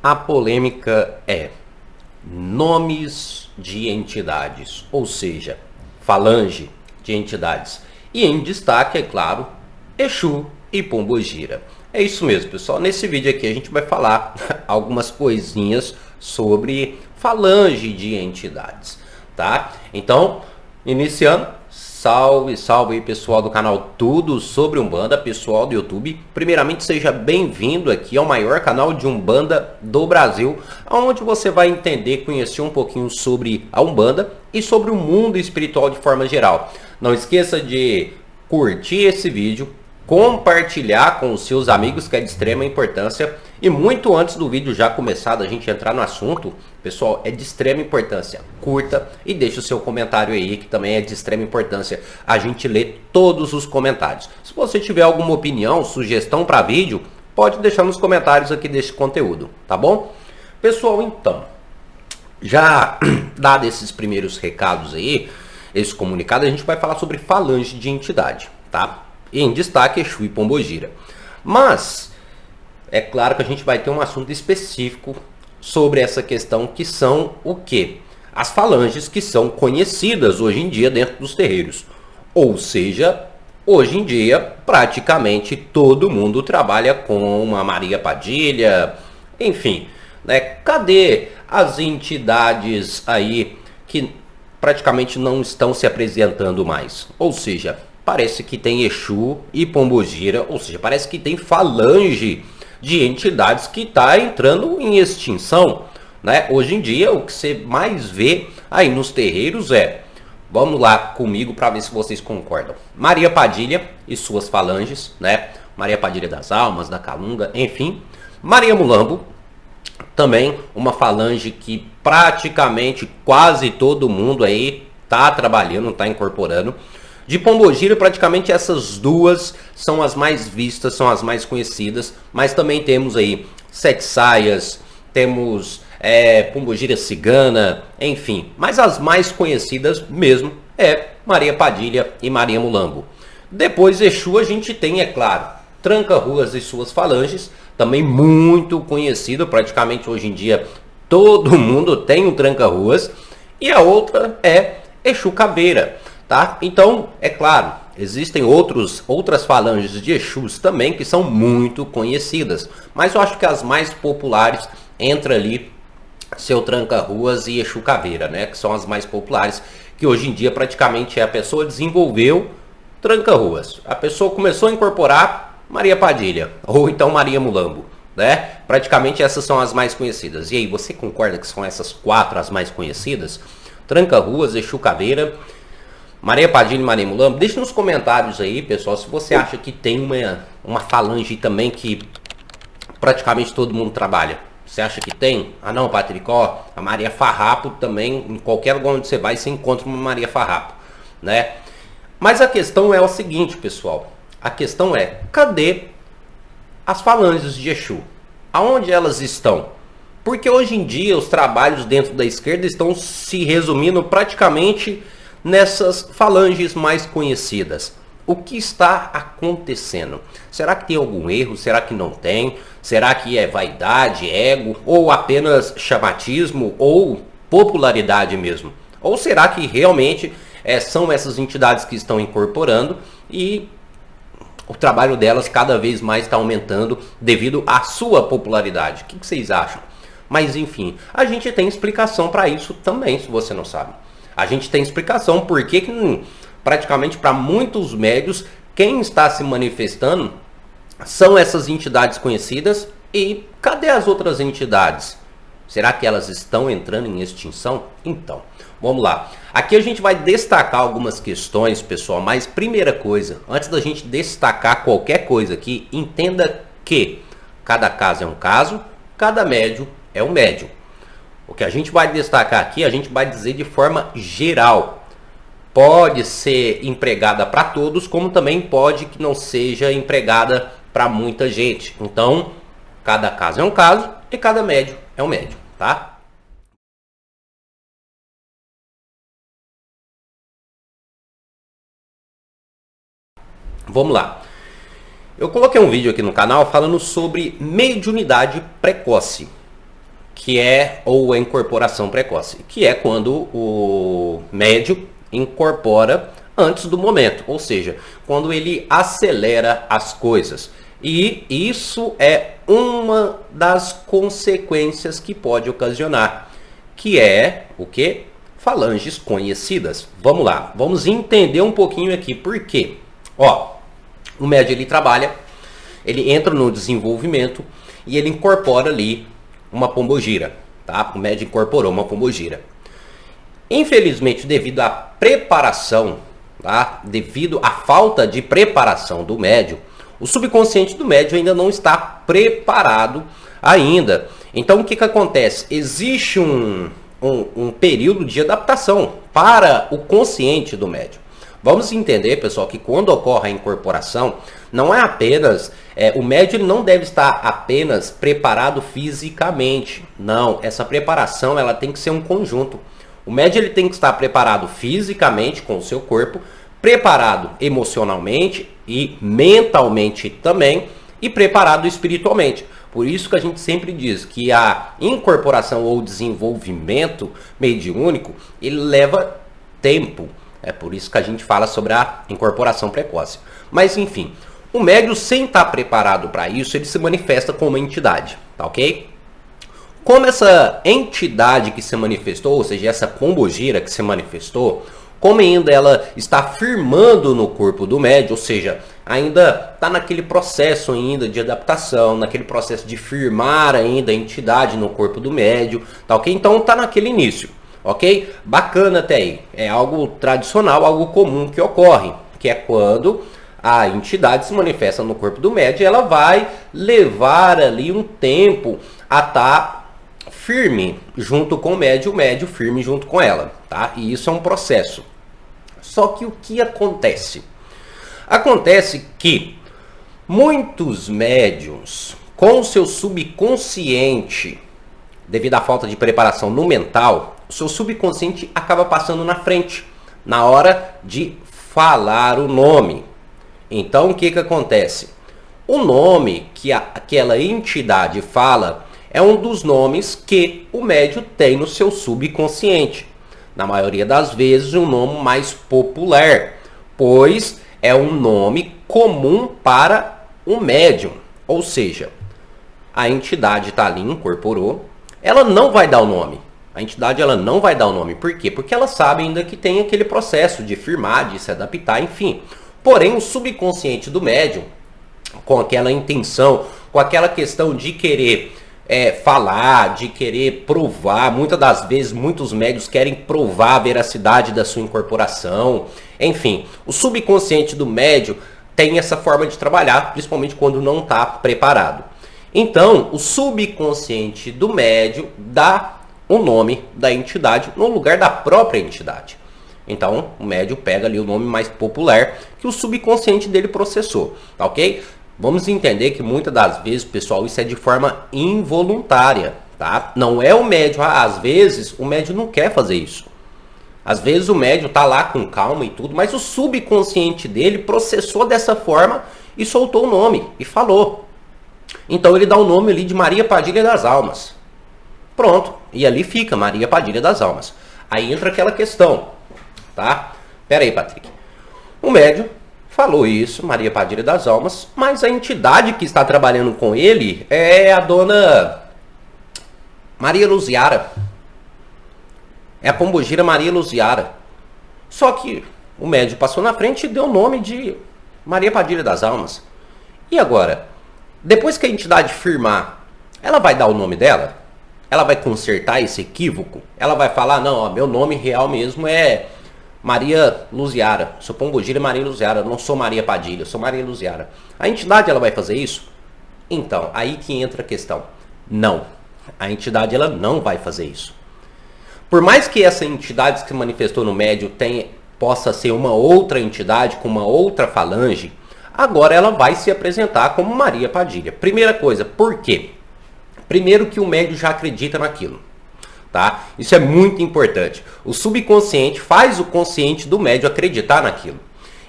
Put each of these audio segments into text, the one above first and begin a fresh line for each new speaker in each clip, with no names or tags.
A polêmica é nomes de entidades, ou seja, falange de entidades. E em destaque, é claro, Exu e Pombogira. É isso mesmo, pessoal. Nesse vídeo aqui a gente vai falar algumas coisinhas sobre falange de entidades, tá? Então, iniciando, salve, salve aí, pessoal do canal Tudo Sobre Umbanda, pessoal do YouTube. Primeiramente, seja bem-vindo aqui ao maior canal de Umbanda do Brasil, onde você vai entender, conhecer um pouquinho sobre a Umbanda e sobre o mundo espiritual de forma geral. Não esqueça de curtir esse vídeo, compartilhar com os seus amigos, que é de extrema importância. E muito antes do vídeo já começar, da gente entrar no assunto, pessoal, é de extrema importância. Curta e deixe o seu comentário aí, que também é de extrema importância. A gente lê todos os comentários. Se você tiver alguma opinião, sugestão para vídeo, pode deixar nos comentários aqui deste conteúdo, tá bom? Pessoal, então, já dado esses primeiros recados aí, esse comunicado, a gente vai falar sobre falange de entidade, tá? Em destaque, Exu e Pombogira. Mas é claro que a gente vai ter um assunto específico sobre essa questão, que são o quê? As falanges que são conhecidas hoje em dia dentro dos terreiros. Ou seja, hoje em dia praticamente todo mundo trabalha com uma Maria Padilha, enfim, né? Cadê as entidades aí que praticamente não estão se apresentando mais? Ou seja, parece que tem Exu e Pombogira, ou seja, parece que tem falange de entidades que está entrando em extinção, né? Hoje em dia, o que você mais vê aí nos terreiros é, vamos lá comigo para ver se vocês concordam, Maria Padilha e suas falanges, né? Maria Padilha das Almas, da Calunga, enfim. Maria Mulambo, também uma falange que praticamente quase todo mundo aí está trabalhando, está incorporando. De Pombogira, praticamente essas duas são as mais vistas, são as mais conhecidas, mas também temos aí Sete Saias, temos Pombogira Cigana, enfim. Mas as mais conhecidas mesmo é Maria Padilha e Maria Mulambo. Depois Exu a gente tem, é claro, Tranca-Ruas e suas falanges, também muito conhecido, praticamente hoje em dia todo mundo tem um Tranca-Ruas. E a outra é Exu Caveira. Tá? Então, é claro, existem outras falanges de Exus também que são muito conhecidas, mas eu acho que as mais populares entra ali seu Tranca-Ruas e Exu Caveira, né? Que são as mais populares, que hoje em dia praticamente a pessoa desenvolveu Tranca-Ruas, a pessoa começou a incorporar Maria Padilha ou então Maria Mulambo, né? Praticamente essas são as mais conhecidas. E aí, você concorda que são essas quatro as mais conhecidas? Tranca-Ruas, Exu Caveira, Maria Padilha e Maria Mulambo? Deixa nos comentários aí, pessoal, se você acha que tem uma falange também que praticamente todo mundo trabalha. Você acha que tem? Ah não, Patricó, a Maria Farrapo também, em qualquer lugar onde você vai, você encontra uma Maria Farrapo, né? Mas a questão é o seguinte, pessoal. A questão é, cadê as falanges de Exu? Aonde elas estão? Porque hoje em dia os trabalhos dentro da esquerda estão se resumindo praticamente nessas falanges mais conhecidas. O que está acontecendo? Será que tem algum erro? Será que não tem? Será que é vaidade, ego, ou apenas chamatismo, ou popularidade mesmo? Ou será que realmente são essas entidades que estão incorporando e o trabalho delas cada vez mais está aumentando devido à sua popularidade? O que vocês acham? Mas enfim, a gente tem explicação para isso também, se você não sabe. A gente tem explicação porque praticamente para muitos médios quem está se manifestando são essas entidades conhecidas. E cadê as outras entidades? Será que elas estão entrando em extinção? Então, vamos lá. Aqui a gente vai destacar algumas questões, pessoal, mas primeira coisa, antes da gente destacar qualquer coisa aqui, entenda que cada caso é um caso, cada médium é um médium. O que a gente vai destacar aqui, a gente vai dizer de forma geral. Pode ser empregada para todos, como também pode que não seja empregada para muita gente. Então, cada caso é um caso e cada médium é um médium, tá? Vamos lá. Eu coloquei um vídeo aqui no canal falando sobre mediunidade precoce. que é ou a incorporação precoce, que é quando o médium incorpora antes do momento, ou seja, quando ele acelera as coisas. E isso é uma das consequências que pode ocasionar, que é o que? Falanges conhecidas. Vamos lá, vamos entender um pouquinho aqui por quê. Ó, o médium ele trabalha, ele entra no desenvolvimento e ele incorpora ali uma pombogira, tá? O médium incorporou uma pombogira. Infelizmente, devido à preparação, tá? Devido à falta de preparação do médium, o subconsciente do médium ainda não está preparado ainda. Então, o que acontece? Existe um período de adaptação para o consciente do médium. Vamos entender, pessoal, que quando ocorre a incorporação, não é apenas... o médium não deve estar apenas preparado fisicamente. Não, essa preparação ela tem que ser um conjunto. O médium ele tem que estar preparado fisicamente com o seu corpo, preparado emocionalmente e mentalmente também, e preparado espiritualmente. Por isso que a gente sempre diz que a incorporação ou desenvolvimento mediúnico, ele leva tempo. É por isso que a gente fala sobre a incorporação precoce. Mas enfim, o médium sem estar preparado para isso, ele se manifesta como uma entidade, tá ok? Como essa entidade que se manifestou, ou seja, essa pombogira que se manifestou, como ainda ela está firmando no corpo do médium, ou seja, ainda está naquele processo ainda de adaptação, naquele processo de firmar ainda a entidade no corpo do médium, tá ok? Então está naquele início. Ok? Bacana até aí. É algo tradicional, algo comum que ocorre, que é quando a entidade se manifesta no corpo do médium, ela vai levar ali um tempo a estar firme junto com o médium firme junto com ela, tá? E isso é um processo. Só que o que acontece? Acontece que muitos médiums, com o seu subconsciente, devido à falta de preparação no mental, o seu subconsciente acaba passando na frente, na hora de falar o nome. Então, o que acontece? O nome que aquela entidade fala é um dos nomes que o médium tem no seu subconsciente. Na maioria das vezes, um nome mais popular, pois é um nome comum para o médium. Ou seja, a entidade está ali, incorporou, ela não vai dar o nome. A entidade ela não vai dar o nome. Por quê? Porque ela sabe ainda que tem aquele processo de firmar, de se adaptar, enfim. Porém, o subconsciente do médium, com aquela intenção, com aquela questão de querer falar, de querer provar, muitas das vezes, muitos médiuns querem provar a veracidade da sua incorporação. Enfim, o subconsciente do médium tem essa forma de trabalhar, principalmente quando não está preparado. Então, o subconsciente do médium dá o nome da entidade no lugar da própria entidade. Então, o médium pega ali o nome mais popular que o subconsciente dele processou, tá ok? Vamos entender que muitas das vezes, pessoal, isso é de forma involuntária, tá? Não é o médium, às vezes o médium não quer fazer isso. Às vezes o médium tá lá com calma e tudo, mas o subconsciente dele processou dessa forma e soltou o nome e falou. Então ele dá o nome ali de Maria Padilha das Almas. Pronto, e ali fica Maria Padilha das Almas. Aí entra aquela questão, tá? Pera aí, Patrick. O médium falou isso, Maria Padilha das Almas, mas a entidade que está trabalhando com ele é a dona Maria Luziara. É a pombogira Maria Luziara. Só que o médium passou na frente e deu o nome de Maria Padilha das Almas. E agora? Depois que a entidade firmar, ela vai dar o nome dela? Ela vai consertar esse equívoco? Ela vai falar, não, ó, meu nome real mesmo é Maria Luziara. Sou pombogira Maria Luziara, não sou Maria Padilha, sou Maria Luziara. A entidade ela vai fazer isso? Então, aí que entra a questão. Não, a entidade ela não vai fazer isso. Por mais que essa entidade que se manifestou no médium possa ser uma outra entidade com uma outra falange, agora ela vai se apresentar como Maria Padilha. Primeira coisa, por quê? Primeiro que o médium já acredita naquilo, tá? Isso é muito importante. O subconsciente faz o consciente do médium acreditar naquilo.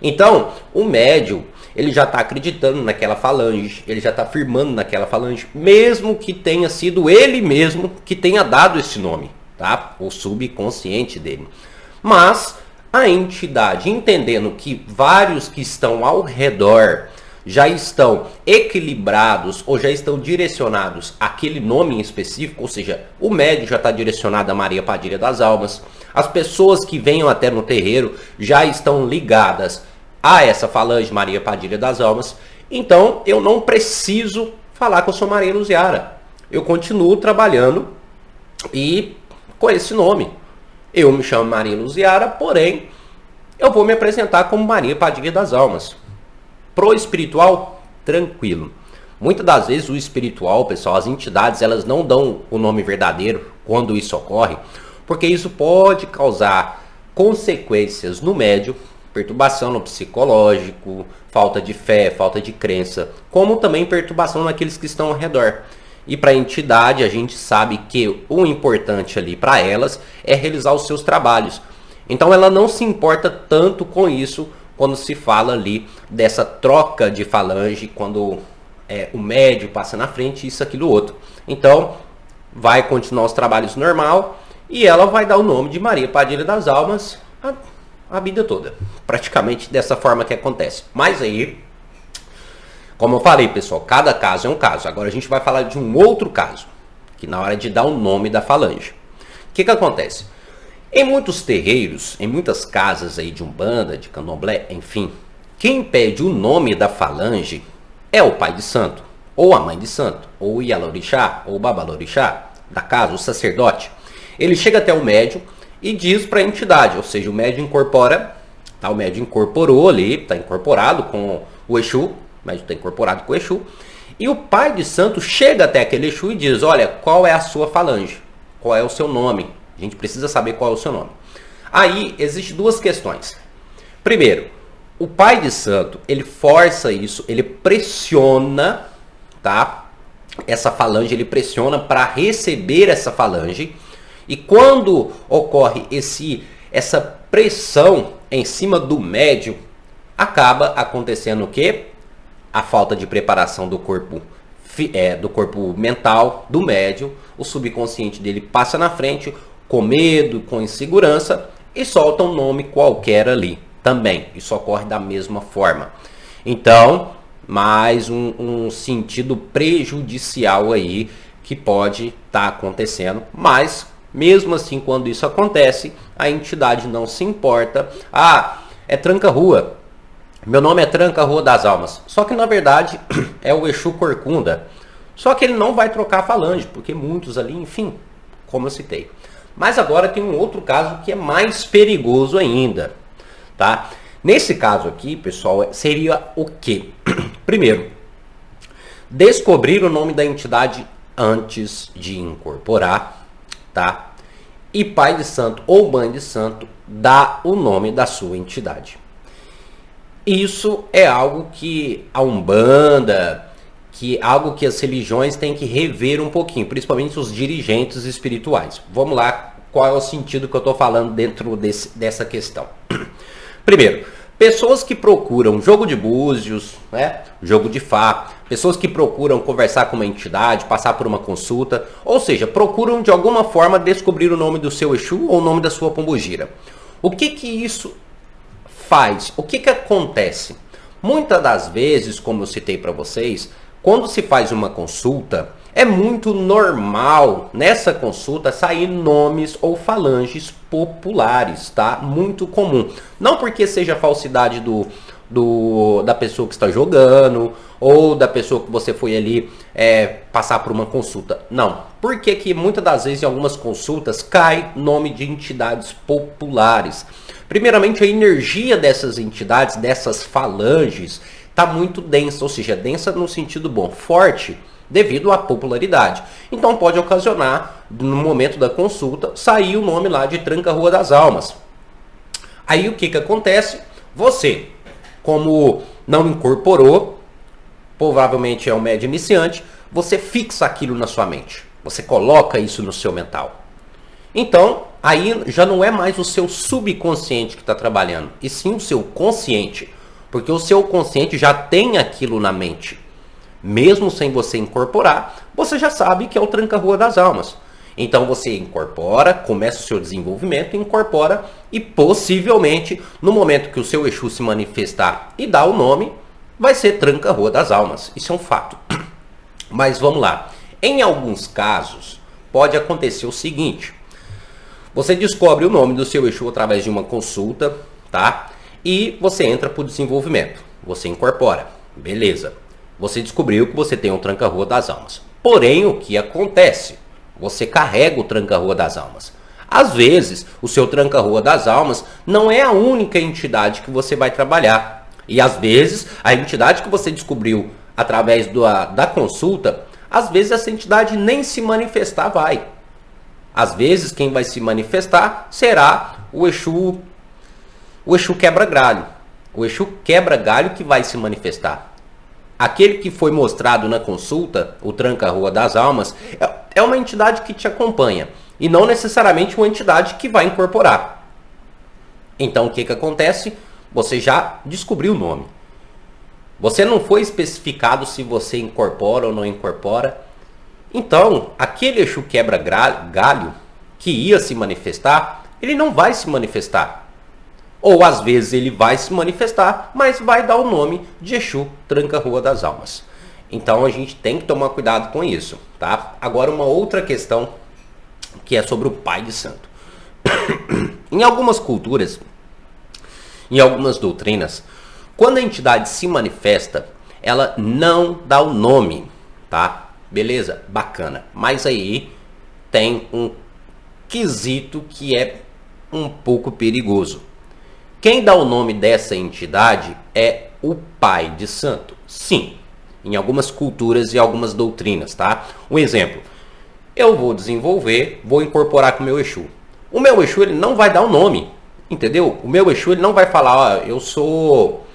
Então, o médium, ele já está acreditando naquela falange, ele já está firmando naquela falange, mesmo que tenha sido ele mesmo que tenha dado esse nome, tá? O subconsciente dele. Mas a entidade, entendendo que vários que estão ao redor já estão equilibrados ou já estão direcionados àquele nome em específico, ou seja, o médium já está direcionado a Maria Padilha das Almas, as pessoas que venham até no terreiro já estão ligadas a essa falange Maria Padilha das Almas, então eu não preciso falar que eu sou Maria Luziara. Eu continuo trabalhando e com esse nome. Eu me chamo Maria Luziara, porém eu vou me apresentar como Maria Padilha das Almas. Pro espiritual, tranquilo. Muitas das vezes o espiritual, pessoal, as entidades, elas não dão o nome verdadeiro quando isso ocorre, porque isso pode causar consequências no médium, perturbação no psicológico, falta de fé, falta de crença, como também perturbação naqueles que estão ao redor. E para a entidade, a gente sabe que o importante ali para elas é realizar os seus trabalhos. Então ela não se importa tanto com isso quando se fala ali dessa troca de falange, quando o médium passa na frente, isso, aquilo, outro. Então vai continuar os trabalhos normal e ela vai dar o nome de Maria Padilha das Almas a vida toda. Praticamente dessa forma que acontece. Mas aí, como eu falei, pessoal, cada caso é um caso. Agora a gente vai falar de um outro caso, que na hora de dar o nome da falange. O que acontece? Em muitos terreiros, em muitas casas aí de umbanda, de candomblé, enfim, quem pede o nome da falange é o pai de santo, ou a mãe de santo, ou o Ialorixá, ou o Babalorixá da casa, o sacerdote. Ele chega até o médium e diz para a entidade, ou seja, o médium incorpora, tá? O médium incorporou ali, está incorporado com o Exu, o médium está incorporado com o Exu, e o pai de santo chega até aquele Exu e diz, olha, qual é a sua falange? Qual é o seu nome? A gente precisa saber qual é o seu nome. Aí, existem duas questões. Primeiro, o pai de santo, ele força isso, ele pressiona, tá? Essa falange, ele pressiona para receber essa falange. E quando ocorre essa pressão em cima do médium, acaba acontecendo o quê? A falta de preparação do corpo mental do médium, o subconsciente dele passa na frente, com medo, com insegurança, e solta um nome qualquer ali também. Isso ocorre da mesma forma. Então, mais um sentido prejudicial aí que pode estar acontecendo, mas mesmo assim, quando isso acontece, a entidade não se importa. Ah, é Tranca-Rua. Meu nome é Tranca-Rua das Almas. Só que na verdade é o Exu Corcunda. Só que ele não vai trocar a falange, porque muitos ali, enfim, como eu citei. Mas agora tem um outro caso que é mais perigoso ainda, tá? Nesse caso aqui, pessoal, seria o quê? Primeiro, descobrir o nome da entidade antes de incorporar, tá? E pai de santo ou mãe de santo dá o nome da sua entidade. Isso é algo que a Umbanda, algo que as religiões têm que rever um pouquinho, principalmente os dirigentes espirituais. Vamos lá, qual é o sentido que eu estou falando dentro dessa questão? Primeiro, pessoas que procuram jogo de búzios, né, jogo de Fá, pessoas que procuram conversar com uma entidade, passar por uma consulta, ou seja, procuram de alguma forma descobrir o nome do seu Exu ou o nome da sua pombogira. O que isso faz? O que acontece? Muitas das vezes, como eu citei para vocês, quando se faz uma consulta, é muito normal nessa consulta sair nomes ou falanges populares, tá? Muito comum. Não porque seja falsidade da pessoa que está jogando ou da pessoa que você foi ali passar por uma consulta. Não. Porque que muitas das vezes em algumas consultas cai nome de entidades populares. Primeiramente, a energia dessas entidades, dessas falanges, está muito densa, ou seja, densa no sentido bom, forte, devido à popularidade. Então pode ocasionar, no momento da consulta, sair o nome lá de Tranca-Rua das Almas. Aí o que acontece? Você, como não incorporou, provavelmente é um médium iniciante, você fixa aquilo na sua mente. Você coloca isso no seu mental. Então, aí já não é mais o seu subconsciente que está trabalhando, e sim o seu consciente. Porque o seu consciente já tem aquilo na mente. Mesmo sem você incorporar, você já sabe que é o tranca-rua das almas. Então você incorpora, começa o seu desenvolvimento, incorpora e possivelmente no momento que o seu Exu se manifestar e dar o nome, vai ser tranca-rua das almas. Isso é um fato. Mas vamos lá. Em alguns casos, pode acontecer o seguinte. Você descobre o nome do seu Exu através de uma consulta, tá? E você entra para o desenvolvimento. Você incorpora. Beleza. Você descobriu que você tem um tranca-rua das almas. Porém, o que acontece? Você carrega o tranca-rua das almas. Às vezes, o seu tranca-rua das almas não é a única entidade que você vai trabalhar. E às vezes, a entidade que você descobriu através da consulta, às vezes essa entidade nem se manifestar vai. Às vezes, quem vai se manifestar será o Exu quebra-galho. O Exu quebra-galho que vai se manifestar. Aquele que foi mostrado na consulta, o tranca-rua das almas, é uma entidade que te acompanha. E não necessariamente uma entidade que vai incorporar. Então, o que acontece? Você já descobriu o nome. Você não foi especificado se você incorpora ou não incorpora. Então, aquele Exu quebra-galho que ia se manifestar, ele não vai se manifestar. Ou às vezes ele vai se manifestar, mas vai dar o nome de Exu tranca-rua das almas. Então a gente tem que tomar cuidado com isso, tá? Agora uma outra questão que é sobre o Pai de Santo. Em algumas culturas, em algumas doutrinas, quando a entidade se manifesta, ela não dá o nome, tá? Beleza? Bacana. Mas aí tem um quesito que é um pouco perigoso. Quem dá o nome dessa entidade é o Pai de Santo. Sim, em algumas culturas e algumas doutrinas, tá? Um exemplo. Eu vou desenvolver, vou incorporar com o meu Exu. O meu Exu, ele não vai dar o nome, entendeu? O meu Exu, ele não vai falar, ó, eu sou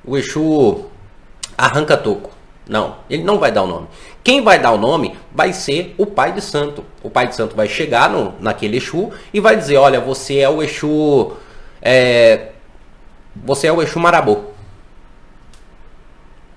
o Exu arranca-toco. Não, ele não vai dar o nome. Quem vai dar o nome vai ser o Pai de Santo. O Pai de Santo vai chegar naquele Exu e vai dizer, olha, você é o Exu... você é o Exu Marabô.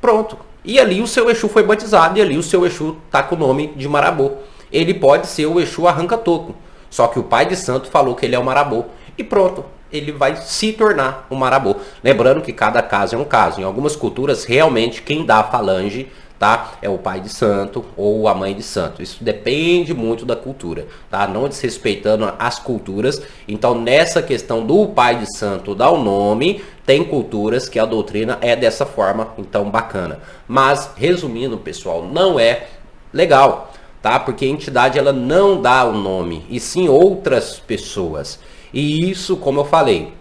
Pronto. E ali o seu Exu foi batizado e ali o seu Exu tá com o nome de Marabô. Ele pode ser o Exu arranca-toco. Só que o Pai de Santo falou que ele é o Marabô. E pronto. Ele vai se tornar um Marabô. Lembrando que cada caso é um caso. Em algumas culturas, realmente, quem dá a falange, tá, é o Pai de Santo ou a Mãe de Santo. Isso depende muito da cultura, tá? Não desrespeitando as culturas. Então, nessa questão do Pai de Santo dar o nome, tem culturas que a doutrina é dessa forma. Então, bacana. Mas, resumindo, pessoal, não é legal, tá? Porque a entidade, ela não dá o nome, e sim outras pessoas. E isso, como eu falei,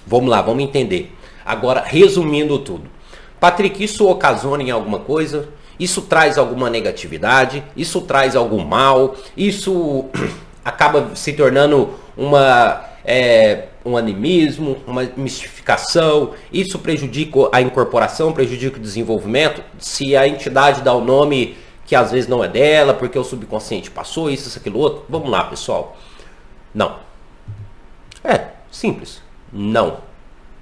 vamos lá, vamos entender. Agora, resumindo tudo. Patrick, isso ocasiona em alguma coisa? Isso traz alguma negatividade? Isso traz algum mal? Isso acaba se tornando um animismo, uma mistificação? Isso prejudica a incorporação, prejudica o desenvolvimento? Se a entidade dá o nome que às vezes não é dela, porque o subconsciente passou, isso, aquilo, outro? Vamos lá, pessoal. Não. Simples. Não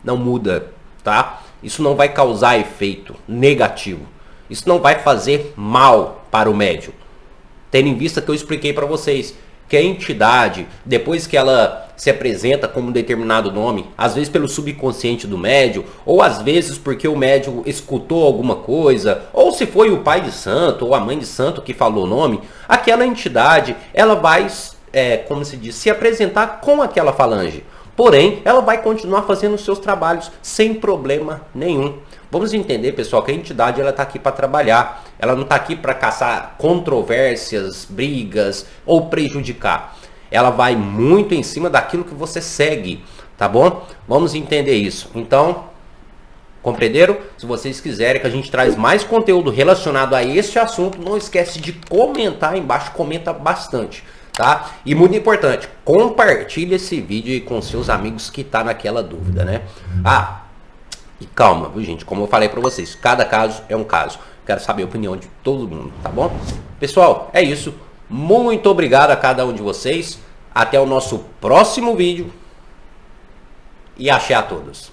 muda, tá? Isso não vai causar efeito negativo. Isso não vai fazer mal para o médium. Tendo em vista que eu expliquei para vocês que a entidade, depois que ela se apresenta como um determinado nome, às vezes pelo subconsciente do médium, ou às vezes porque o médium escutou alguma coisa, ou se foi o Pai de Santo ou a Mãe de Santo que falou o nome, aquela entidade, ela vai, como se diz, se apresentar com aquela falange. Porém, ela vai continuar fazendo os seus trabalhos sem problema nenhum. Vamos entender, pessoal, que a entidade ela está aqui para trabalhar. Ela não está aqui para caçar controvérsias, brigas ou prejudicar. Ela vai muito em cima daquilo que você segue, tá bom? Vamos entender isso. Então, compreenderam? Se vocês quiserem que a gente traz mais conteúdo relacionado a este assunto, não esquece de comentar aí embaixo, comenta bastante. Tá? E muito importante, compartilhe esse vídeo com seus amigos que tá naquela dúvida, né? E calma, viu, gente? Como eu falei para vocês, cada caso é um caso. Quero saber a opinião de todo mundo, tá bom? Pessoal, é isso. Muito obrigado a cada um de vocês. Até o nosso próximo vídeo. E axé a todos.